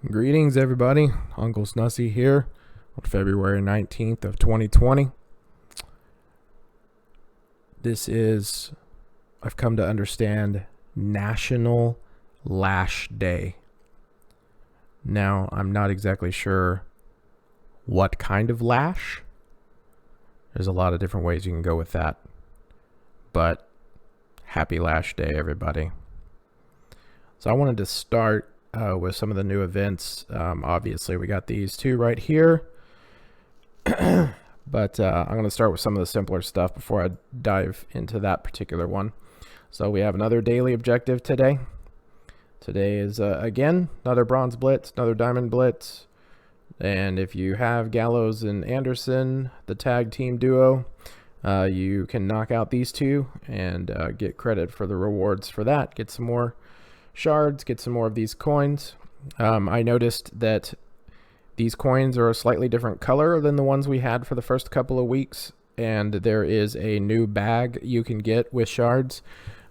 Greetings, everybody. Uncle Snussy here on February 19th of 2020. This is, I've come to understand, National Lash Day. Now, I'm not exactly sure what kind of lash. There's a lot of different ways you can go with that. But happy Lash Day, everybody. So I wanted to start with some of the new events. Obviously, we got these two right here. But I'm going to start with some of the simpler stuff before I dive into that particular one. So we have another daily objective today. Today is, again, another bronze blitz, another diamond blitz. And if you have Gallows and Anderson, the tag team duo, you can knock out these two and get credit for the rewards for that. Get some more shards, get some more of these coins. I noticed that these coins are a slightly different color than the ones we had for the first couple of weeks, and there is a new bag you can get with shards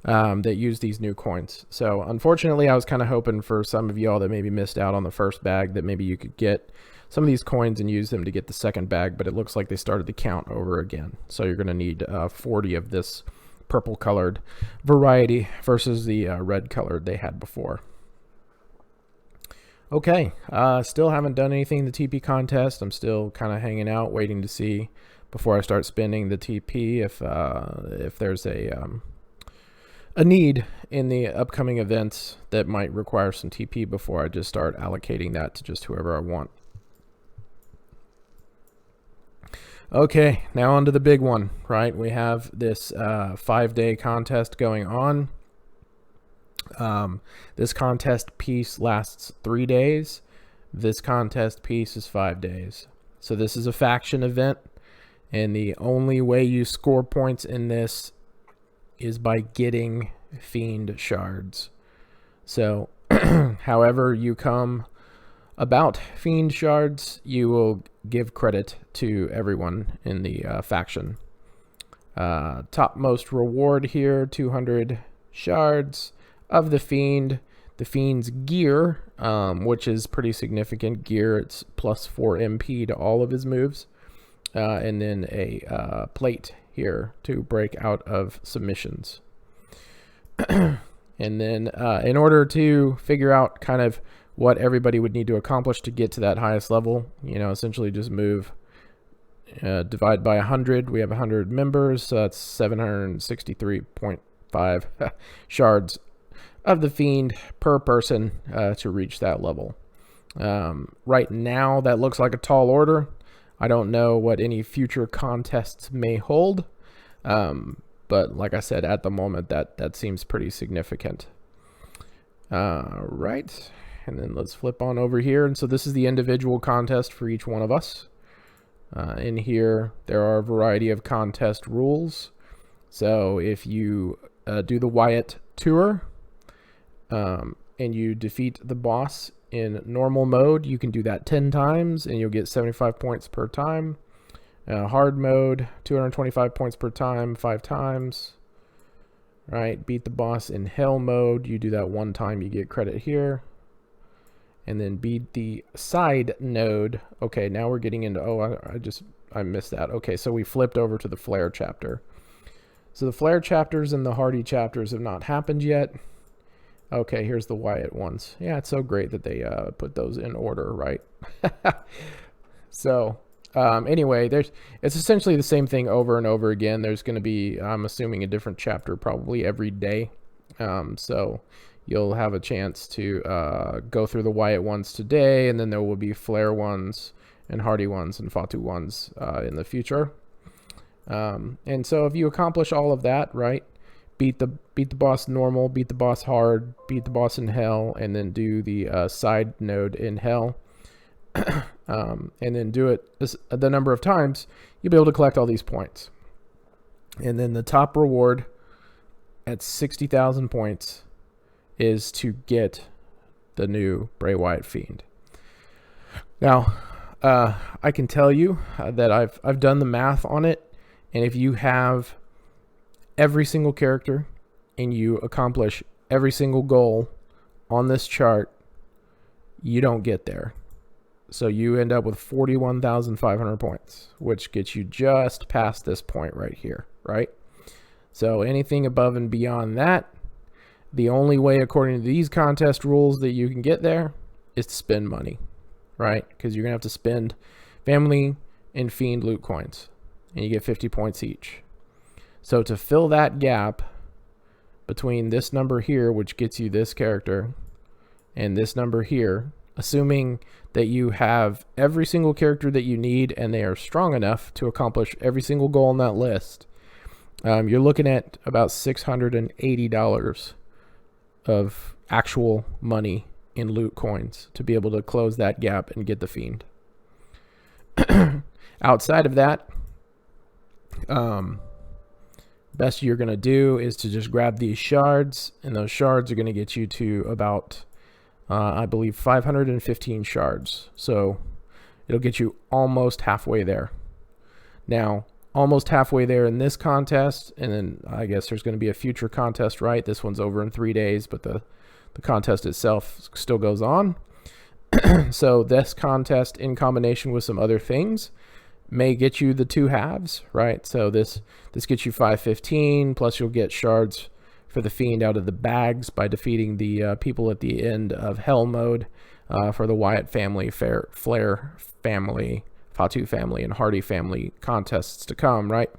that use these new coins. So unfortunately, I was kind of hoping for some of y'all that maybe missed out on the first bag that maybe you could get some of these coins and use them to get the second bag, but it looks like they started the count over again. So you're going to need 40 of this purple colored variety versus the red colored they had before. Okay, still haven't done anything in the TP contest. I'm still kind of hanging out, waiting to see before I start spending the TP if there's a need in the upcoming events that might require some TP before I just start allocating that to just whoever I want. Okay, now on to the big one, right? We have this 5-day contest going on. This contest piece lasts 3 days. This contest piece is 5 days. So this is a faction event, and the only way you score points in this is by getting Fiend shards. So however you come about Fiend shards, you will give credit to everyone in the faction. Topmost reward here, 200 shards of the Fiend. The Fiend's gear, which is pretty significant gear. It's plus 4 MP to all of his moves. And then a plate here to break out of submissions. And then in order to figure out kind of what everybody would need to accomplish to get to that highest level, essentially just move, divide by 100. We have 100 members, so that's 763.5 shards of the Fiend per person to reach that level. Right now, that looks like a tall order. I don't know what any future contests may hold, but like I said, at the moment, that seems pretty significant. Right. And then let's flip on over here. And so this is the individual contest for each one of us. In here, there are a variety of contest rules. So if you do the Wyatt tour and you defeat the boss in normal mode, you can do that 10 times and you'll get 75 points per time. Hard mode, 225 points per time, 5 times. Right, beat the boss in hell mode. You do that 1 time, you get credit here. And then beat the side node. Okay, now we're getting into, I missed that. Okay, so we flipped over to the Flare chapter. So the Flare chapters and the Hardy chapters have not happened yet. Okay, here's the Wyatt ones. Yeah, it's so great that they put those in order, right? So anyway, it's essentially the same thing over and over again. There's going to be, I'm assuming, a different chapter probably every day. So you'll have a chance to go through the Wyatt ones today, and then there will be Flare ones and Hardy ones and Fatu ones in the future. And so if you accomplish all of that, right, beat the boss normal, beat the boss hard, beat the boss in hell, and then do the side node in hell, and then do it the number of times, you'll be able to collect all these points. And then the top reward at 60,000 points is to get the new Bray Wyatt Fiend. Now, I can tell you that I've done the math on it, and if you have every single character and you accomplish every single goal on this chart, you don't get there. So you end up with 41,500 points, which gets you just past this point right here, right? So anything above and beyond that, the only way, according to these contest rules, that you can get there is to spend money, right? Because you're going to have to spend family and Fiend loot coins, and you get 50 points each. So to fill that gap between this number here, which gets you this character, and this number here, assuming that you have every single character that you need and they are strong enough to accomplish every single goal on that list, you're looking at about $680 of actual money in loot coins to be able to close that gap and get the Fiend. Outside of that, best you're going to do is to just grab these shards, and those shards are going to get you to about I believe 515 shards. So it'll get you almost halfway there. Now, almost halfway there in this contest, and then I guess there's going to be a future contest, right? This one's over in 3 days, but the contest itself still goes on. So this contest, in combination with some other things, may get you the 2 halves, right? So this gets you 515, plus you'll get shards for the Fiend out of the bags by defeating the people at the end of Hell mode for the Wyatt family, Flair family, Fatu family, and Hardy family contests to come, right?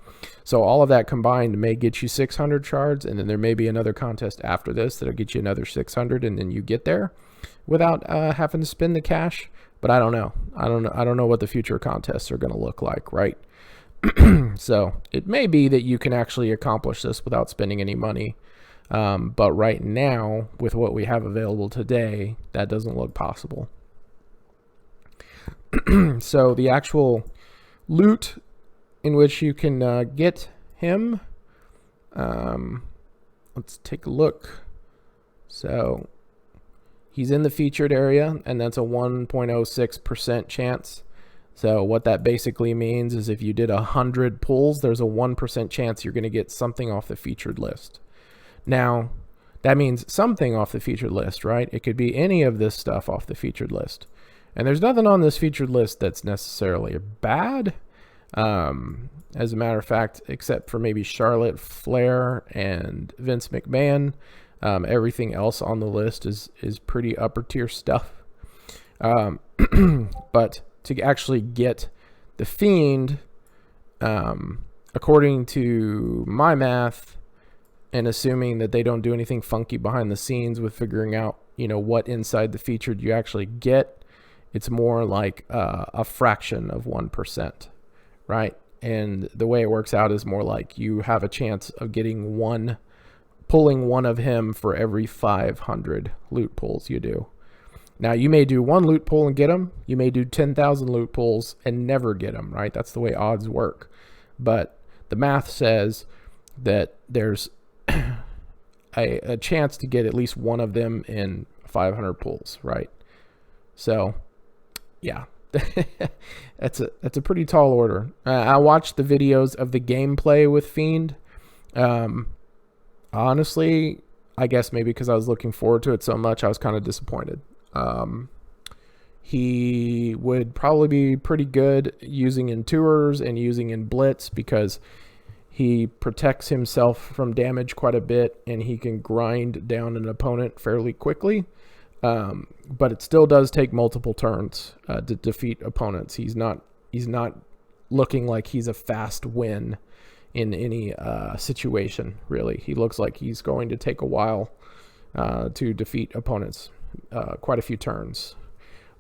So all of that combined may get you 600 shards, and then there may be another contest after this that'll get you another 600, and then you get there without having to spend the cash. But I don't know. I don't know what the future contests are going to look like, right? So it may be that you can actually accomplish this without spending any money. But right now, with what we have available today, that doesn't look possible. So the actual loot in which you can get him, let's take a look. So he's in the featured area, and that's a 1.06% chance. So what that basically means is if you did 100 pulls, there's a 1% chance you're going to get something off the featured list. Now, that means something off the featured list, right? It could be any of this stuff off the featured list. And there's nothing on this featured list that's necessarily bad. As a matter of fact, except for maybe Charlotte Flair and Vince McMahon, everything else on the list is pretty upper tier stuff. But to actually get the Fiend, according to my math, and assuming that they don't do anything funky behind the scenes with figuring out, what inside the featured you actually get, it's more like a fraction of 1%, right? And the way it works out is more like you have a chance of pulling one of him for every 500 loot pulls you do. Now, you may do 1 loot pull and get him. You may do 10,000 loot pulls and never get him, right? That's the way odds work. But the math says that there's a chance to get at least one of them in 500 pulls, right? So, yeah, that's a pretty tall order. I watched the videos of the gameplay with Fiend. Honestly, I guess maybe because I was looking forward to it so much, I was kind of disappointed. He would probably be pretty good using in tours and using in blitz because he protects himself from damage quite a bit, and he can grind down an opponent fairly quickly. But it still does take multiple turns to defeat opponents. He's not looking like he's a fast win in any situation, really. He looks like he's going to take a while to defeat opponents, quite a few turns.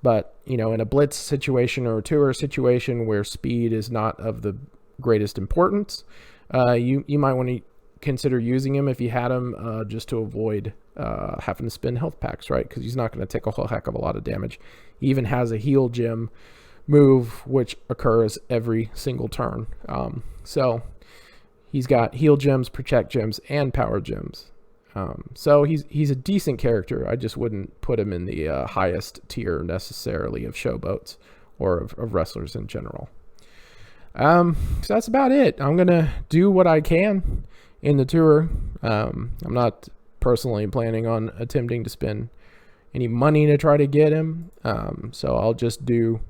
But, in a blitz situation or a tour situation where speed is not of the greatest importance, you might want to consider using him if you had him, just to avoid having to spend health packs, right? Because he's not going to take a whole heck of a lot of damage. He even has a heal gem move, which occurs every single turn. So he's got heal gems, protect gems, and power gems. So he's a decent character. I just wouldn't put him in the highest tier necessarily of showboats or of wrestlers in general. So that's about it. I'm gonna do what I can in the tour. I'm not personally planning on attempting to spend any money to try to get him. So I'll just do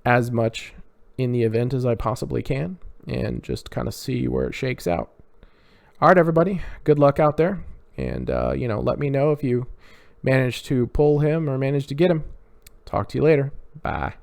as much in the event as I possibly can and just kind of see where it shakes out. All right, everybody, good luck out there. And, let me know if you manage to pull him or manage to get him. Talk to you later. Bye.